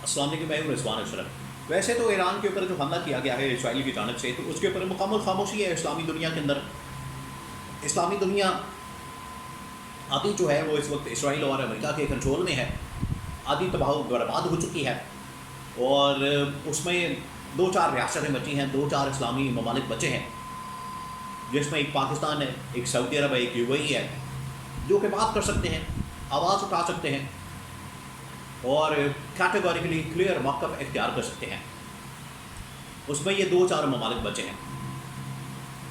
السلام علیکم، میں ہوں رضوان اشرف۔ ویسے تو ایران کے اوپر جو حملہ کیا گیا ہے اسرائیل کی جانب سے، تو اس کے اوپر مکمل خاموشی ہے اسلامی دنیا کے اندر۔ اسلامی دنیا آدھی جو ہے وہ اس وقت اسرائیل اور امریکہ کے کنٹرول میں ہے، آدھی تباہ و برباد ہو چکی ہے، اور اس میں دو چار ریاستیں بچی ہیں، دو چار اسلامی ممالک بچے ہیں، جس میں ایک پاکستان ہے، ایک سعودی عرب ہے، ایک UAE ہے، جو کہ بات کر سکتے ہیں، آواز اٹھا سکتے ہیں اور کیٹیگوریکلی کلیئر موقف اختیار کر سکتے ہیں۔ اس میں یہ دو چار ممالک بچے ہیں،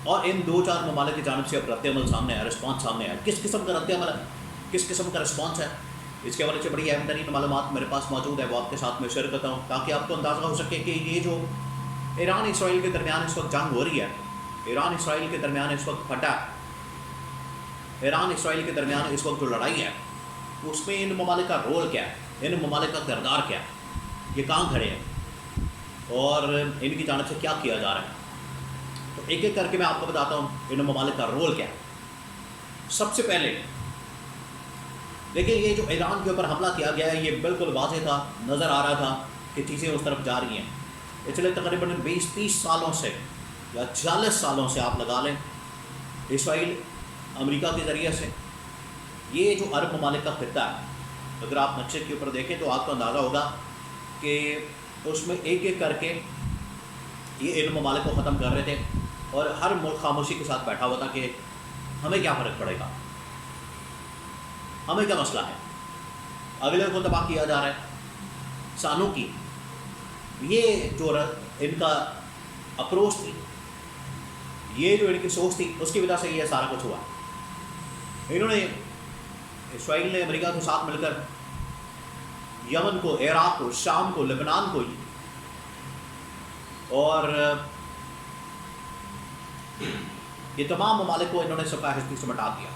اور ان دو چار ممالک کی جانب سے اب رد عمل سامنے آیا، رسپانس سامنے آیا۔ کس قسم کا رد عمل ہے، کس قسم کا رسپانس ہے، اس کے حوالے سے بڑی اہم ترین معلومات میرے پاس موجود ہے، وہ آپ کے ساتھ میں شیئر کرتا ہوں، تاکہ آپ کو اندازہ ہو سکے کہ یہ جو ایران اسرائیل کے درمیان اس وقت جنگ ہو رہی ہے، ایران اسرائیل کے درمیان اس وقت پھٹا ہے، ایران اسرائیل کے درمیان اس وقت جو لڑائی ہے، اس میں ان ممالک کا رول کیا ہے، ان ممالک کا کردار کیا ہے، یہ کہاں کھڑے ہیں اور ان کی جانب سے کیا کیا جا رہا ہے۔ تو ایک ایک کر کے میں آپ کو بتاتا ہوں ان ممالک کا رول کیا ہے۔ سب سے پہلے دیکھیں، یہ جو ایران کے اوپر حملہ کیا گیا ہے، یہ بالکل واضح تھا، نظر آ رہا تھا کہ چیزیں اس طرف جا رہی ہیں۔ پچھلے تقریباً 20-30 سالوں سے یا 40 سالوں سے آپ لگا لیں، اسرائیل امریکہ کے ذریعے سے یہ جو عرب ممالک کا خطہ ہے، اگر آپ نقشے کے اوپر دیکھیں تو آپ کو اندازہ ہوگا کہ اس میں ایک ایک کر کے یہ ان ممالک کو ختم کر رہے تھے، اور ہر ملک خاموشی کے ساتھ بیٹھا ہوا تھا کہ ہمیں کیا فرق پڑے گا، ہمیں کیا مسئلہ ہے، اگلے کو تباہ کیا جا رہا ہے، سالوں کی یہ جو ان کا اپروچ تھی، یہ جو ان کی سوچ تھی، اس کی وجہ سے یہ سارا کچھ ہوا۔ انہوں نے اسرائیل نے امریکہ کے ساتھ مل کر یمن کو، عراق کو، شام کو، لبنان کو اور یہ تمام ممالک کو انہوں نے سفہ ہستی سے مٹا دیا۔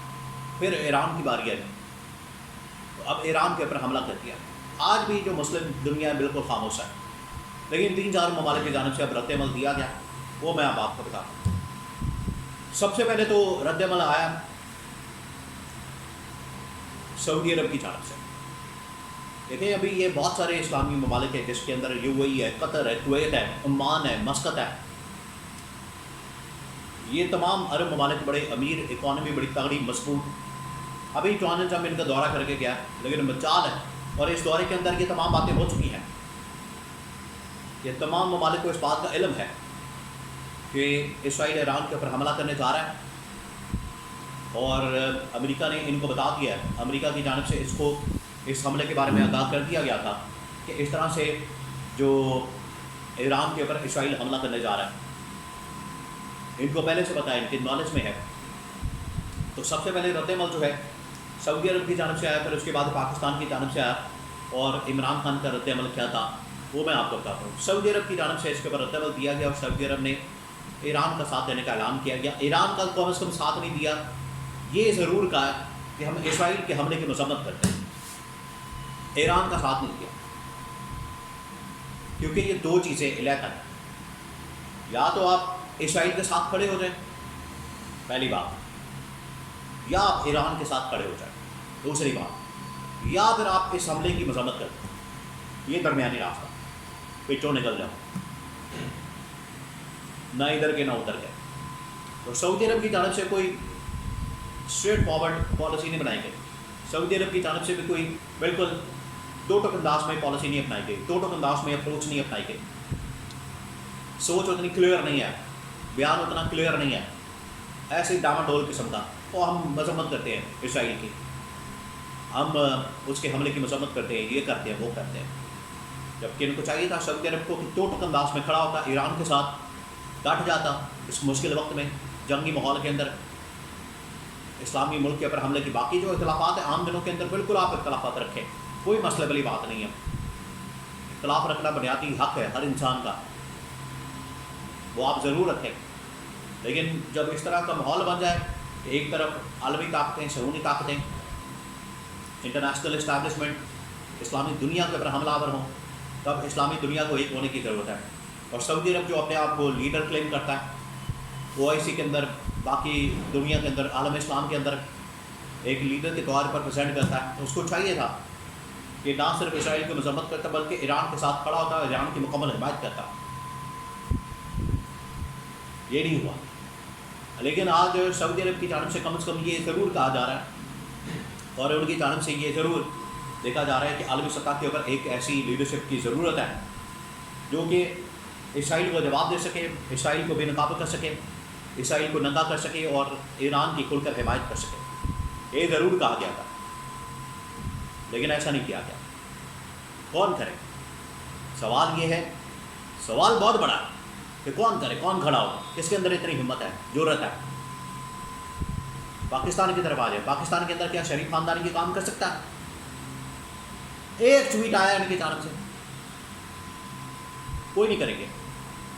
پھر ایران کی باری آئی، تو اب ایران کے اوپر حملہ کر دیا۔ آج بھی جو مسلم دنیا ہے بالکل خاموش ہے، لیکن 3-4 ممالک کی جانب سے اب رد عمل دیا گیا، وہ میں اب آپ کو بتاتا ہوں۔ سب سے پہلے تو رد عمل آیا سعودی عرب کی جانب سے۔ دیکھیں، ابھی یہ بہت سارے اسلامی ممالک ہیں جس کے اندر UAE ہے، قطر ہے، کویت ہے، عمان ہے، مسقط ہے، یہ تمام عرب ممالک بڑے امیر، اکانومی بڑی تگڑی، مضبوط۔ ابھی ڈونلڈ ٹرمپ ان کا دورہ کر کے گیا، لیکن مجال ہے، اور اس دورے کے اندر یہ تمام باتیں ہو چکی ہیں۔ یہ تمام ممالک کو اس بات کا علم ہے کہ اسرائیل ایران کے اوپر حملہ کرنے جا رہا ہے، اور امریکہ نے ان کو بتا دیا ہے، امریکہ کی جانب سے اس حملے کے بارے میں آگاہ کر دیا گیا تھا کہ اس طرح سے جو ایران کے اوپر اسرائیل حملہ کرنے جا رہا ہے، ان کو پہلے سے بتایا، ان کے نالج میں ہے۔ تو سب سے پہلے رد عمل جو ہے سعودی عرب کی جانب سے آیا، پھر اس کے بعد پاکستان کی جانب سے آیا، اور عمران خان کا رد عمل کیا تھا وہ میں آپ کو بتاتا ہوں۔ سعودی عرب کی جانب سے اس کے اوپر رد عمل دیا گیا، اور سعودی عرب نے ایران کا ساتھ دینے کا اعلان کیا گیا۔ ایران کا کم از کم ساتھ نہیں دیا، یہ ضرور کہا کہ ہم اسرائیل کے حملے کی مذمت کرتے ہیں، ایران کا ساتھ نہیں دیا، کیونکہ یہ دو چیزیں علیحدہ ہیں۔ یا تو آپ اسرائیل کے ساتھ کھڑے ہو جائیں، پہلی بات، یا آپ ایران کے ساتھ کھڑے ہو جائیں، دوسری بات، یا پھر آپ اس حملے کی مذمت کرتے ہیں۔ یہ درمیانی راستہ، پچھوں نکل جاؤ، نہ ادھر کے نہ ادھر کے۔ تو سعودی عرب کی جانب سے کوئی اسٹریٹ فارورڈ پالیسی نہیں بنائی گئی، سعودی عرب کی جانب سے بھی کوئی بالکل دو ٹوک انداز میں پالیسی نہیں اپنائی گئی، دو ٹوک انداز میں اپروچ نہیں اپنائی گئی، سوچ اتنی کلیئر نہیں ہے، بیان اتنا کلیئر نہیں ہے، ایسے ڈاما ڈول قسم کا۔ وہ ہم مذمت کرتے ہیں اسرائیل کی، ہم اس کے حملے کی مذمت کرتے ہیں، یہ کرتے ہیں، وہ کرتے ہیں، جبکہ ان کو چاہیے تھا سعودی عرب کو کہ دو ٹوک انداز میں کھڑا ہوتا، ایران کے ساتھ ڈٹ جاتا اس مشکل وقت میں، جنگی ماحول کے اندر، اسلامی ملک کے اوپر حملے کی۔ باقی جو اختلافات ہیں عام دنوں کے اندر بالکل آپ اختلافات رکھیں، کوئی مسئلہ والی بات نہیں ہے، اختلاف رکھنا بنیادی حق ہے ہر انسان کا، وہ آپ ضرور رکھیں، لیکن جب اس طرح کا ماحول بن جائے کہ ایک طرف عالمی طاقتیں، شعونی طاقتیں، انٹرنیشنل اسٹیبلشمنٹ اسلامی دنیا کے اوپر حملہ آور ہوں، تب اسلامی دنیا کو ایک ہونے کی ضرورت ہے۔ اور سعودی عرب جو اپنے آپ کو لیڈر کلیم کرتا ہے OIC کے اندر، باقی دنیا کے اندر، عالم اسلام کے اندر ایک لیڈر کے طور پر پریزنٹ کرتا ہے، تو اس کو چاہیے تھا کہ نہ صرف اسرائیل کی مذمت کرتا بلکہ ایران کے ساتھ کھڑا ہوتا ہے، ایران کی مکمل حمایت کرتا. یہ نہیں ہوا. لیکن آج سعودی عرب کی جانب سے کم یہ ضرور کہا جا رہا ہے اور ان کی جانب سے یہ ضرور دیکھا جا رہا ہے کہ عالمی سطح کے اوپر ایک ایسی لیڈرشپ کی ضرورت ہے جو کہ اسرائیل کو جواب دے سکے، اسرائیل کو بے نقاب کر سکے، اسرائیل کو ننگا کر سکے اور ایران کی کھل کر حمایت کر سکے. یہ ضرور کہا گیا تھا لیکن ایسا نہیں کیا گیا. کون کرے؟ سوال یہ ہے، سوال بہت بڑا ہے کہ کون کرے، کون کھڑا ہو، کس کے اندر اتنی ہمت ہے، جرأت ہے. پاکستان کی طرف آ جائے. پاکستان کے اندر کیا شریف خاندان یہ کام کر سکتا ہے؟ ایک ٹویٹ آیا ان کی جانب سے، کوئی نہیں کریں گے.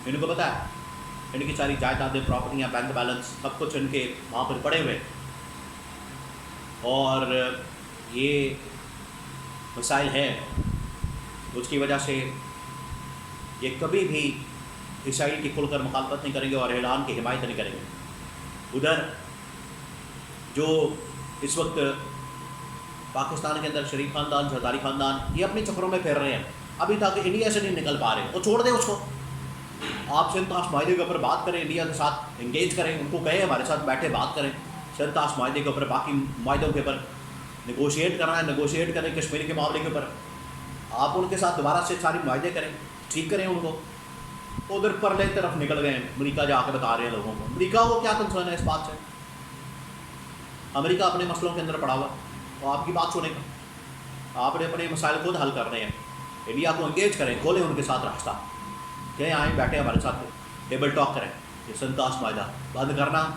ان کو پتا ہے ان کی ساری جائیدادیں، پراپرٹیاں، بینک بیلنس سب کچھ ان کے وہاں پر پڑے ہوئے اور یہ مسائل ہیں. اس کی وجہ سے یہ کبھی بھی اسرائیل کی کھل کر مخالفت نہیں کریں گے اور اعلان کی حمایت نہیں کریں گے. ادھر جو اس وقت پاکستان کے اندر شریف خاندان، زرداری خاندان یہ اپنے چکروں میں پھیر رہے ہیں، ابھی تک انڈیا سے نہیں نکل پا رہے. وہ چھوڑ دیں اس کو. آپ سنتاش معاہدے کے اوپر بات کریں، انڈیا کے ساتھ انگیج کریں، ان کو کہیں ہمارے ساتھ بیٹھے بات کریں. سنتاش معاہدے کے اوپر، باقی معاہدوں کے اوپر نیگوشیٹ کرنا ہے، نیگوشیٹ کریں. کشمیر کے معاملے کے اوپر آپ ان کے ساتھ دوبارہ سے ساری معاہدے کریں، ٹھیک کریں ان کو. ادھر پرلے طرف نکل گئے. امریکہ جا کے بتا رہے ہیں لوگوں کو. امریکہ کو کیا کنسرن ہے اس بات سے؟ امریکہ اپنے مسئلوں کے اندر پڑا ہوا، وہ آپ کی بات سنے گا. آپ نے اپنے مسائل خود حل کرنے ہیں. انڈیا کو انگیج کریں، کھولیں ان کے ساتھ راستہ، کہ آئیں بیٹھے ہمارے ساتھ ٹیبل ٹاک کریں. یہ سنتاش معاہدہ بند کرنا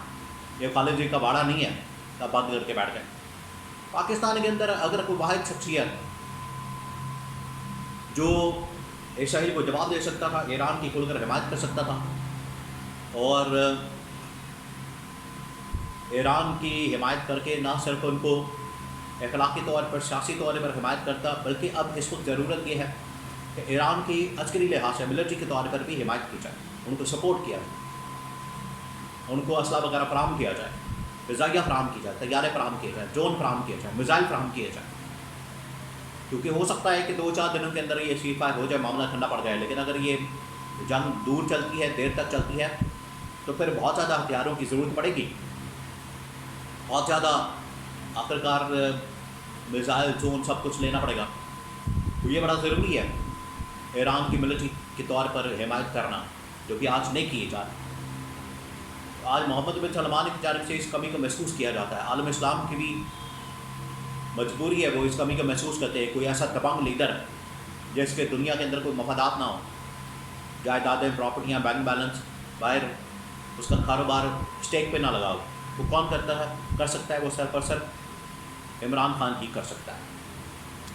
یہ خالد جی کا باڑہ نہیں ہے، تب بند کر کے بیٹھ گئے. پاکستان کے اندر اگر کوئی واحد شخصیت جو اسرائیل کو جواب دے سکتا تھا، ایران کی کھل کر حمایت کر سکتا تھا اور ایران کی حمایت کر کے نہ صرف ان کو اخلاقی طور پر، سیاسی طور پر حمایت کرتا، بلکہ اب اس وقت ضرورت یہ ہے کہ ایران کی عسکری لحاظ سے، ملٹری کے طور پر بھی حمایت کی جائے، ان کو سپورٹ کیا جائے، ان کو اسلحہ وغیرہ فراہم کیا جائے، فضائیہ فراہم کی جائے، طیارے فراہم کیے جائے، ڈرون فراہم کیے جائے، میزائل فراہم کیے جائیں. کیونکہ ہو سکتا ہے کہ 2-4 دنوں کے اندر یہ سیز فائر ہو جائے، معاملہ ٹھنڈا پڑ جائے، لیکن اگر یہ جنگ دور چلتی ہے، دیر تک چلتی ہے، تو پھر بہت زیادہ ہتھیاروں کی ضرورت پڑے گی. بہت زیادہ آخرکار میزائل، ڈرون سب کچھ لینا پڑے گا. تو یہ بڑا ضروری ہے ایران کی ملٹری کے طور پر حمایت کرنا، جو کہ آج نہیں کی جا رہی. آج محمد بن سلمان کی جانب سے اس کمی کو محسوس کیا جاتا ہے. عالم اسلام کی بھی مجبوری ہے، وہ اس کمی کو محسوس کرتے ہیں. کوئی ایسا دبنگ لیڈر جس کے دنیا کے اندر کوئی مفادات نہ ہو، جائیدادیں، پراپرٹیاں، بینک بیلنس، باہر اس کا کاروبار اسٹیک پہ نہ لگاؤ. وہ کون کرتا ہے، کر سکتا ہے؟ وہ سر پر سر عمران خان ہی کر سکتا ہے.